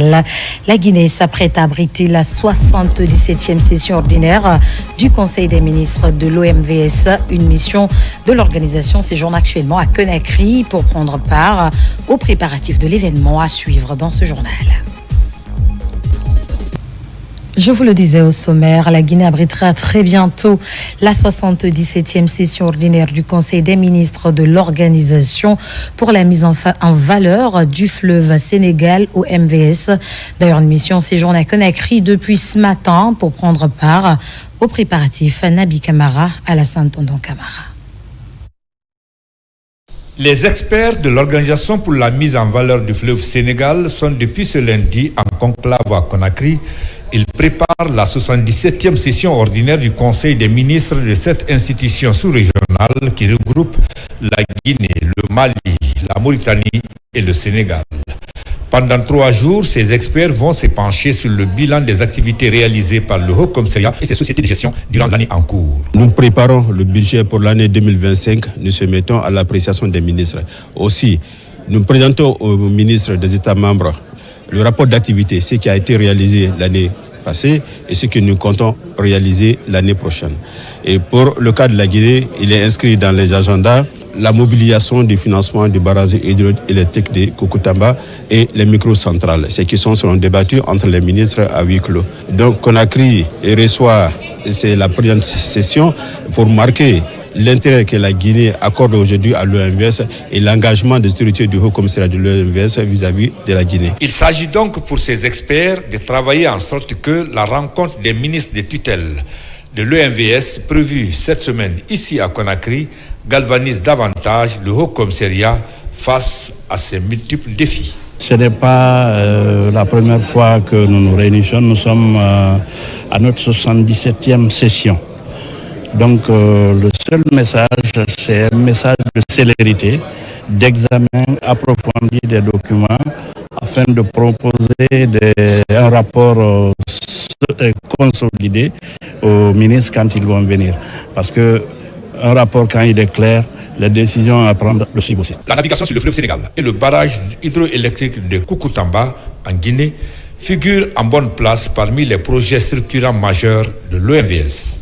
La Guinée s'apprête à abriter la 77e session ordinaire du Conseil des ministres de l'OMVS. Une mission de l'organisation séjourne actuellement à Conakry pour prendre part aux préparatifs de l'événement à suivre dans ce journal. Je vous le disais au sommaire, la Guinée abritera très bientôt la 77e session ordinaire du Conseil des ministres de l'Organisation pour la mise en valeur du fleuve Sénégal au MVS. D'ailleurs, une mission séjourne à Conakry depuis ce matin pour prendre part aux préparatifs. Nabi Camara, Alassane Tondon Camara. Les experts de l'Organisation pour la mise en valeur du fleuve Sénégal sont depuis ce lundi en conclave à Conakry. Ils préparent la 77e session ordinaire du Conseil des ministres de cette institution sous-régionale qui regroupe la Guinée, le Mali, la Mauritanie et le Sénégal. Pendant 3 jours, ces experts vont se pencher sur le bilan des activités réalisées par le Haut Commissariat et ses sociétés de gestion durant l'année en cours. Nous préparons le budget pour l'année 2025. Nous se mettons à l'appréciation des ministres. Aussi, nous présentons aux ministres des États membres le rapport d'activité, ce qui a été réalisé l'année passée et ce que nous comptons réaliser l'année prochaine. Et pour le cas de la Guinée, il est inscrit dans les agendas la mobilisation du financement du barrage hydroélectrique de Koukountamba et les microcentrales. Ces questions seront débattues entre les ministres à huis clos. Donc Conakry reçoit, c'est la première session pour marquer l'intérêt que la Guinée accorde aujourd'hui à l'OMVS et l'engagement des autorités du Haut Commissariat de l'OMVS vis-à-vis de la Guinée. Il s'agit donc pour ces experts de travailler en sorte que la rencontre des ministres de tutelle de l'OMVS prévue cette semaine ici à Conakry galvanise davantage le Haut Commissariat face à ces multiples défis. Ce n'est pas la première fois que nous nous réunissons. Nous sommes à notre 77e session. Donc le seul message, c'est un message de célérité, d'examen approfondi des documents afin de proposer un rapport consolidé aux ministres quand ils vont venir. Parce que un rapport, quand il est clair, les décisions à prendre le suivent aussi. La navigation sur le fleuve Sénégal et le barrage hydroélectrique de Koukountamba en Guinée figurent en bonne place parmi les projets structurants majeurs de l'OMVS.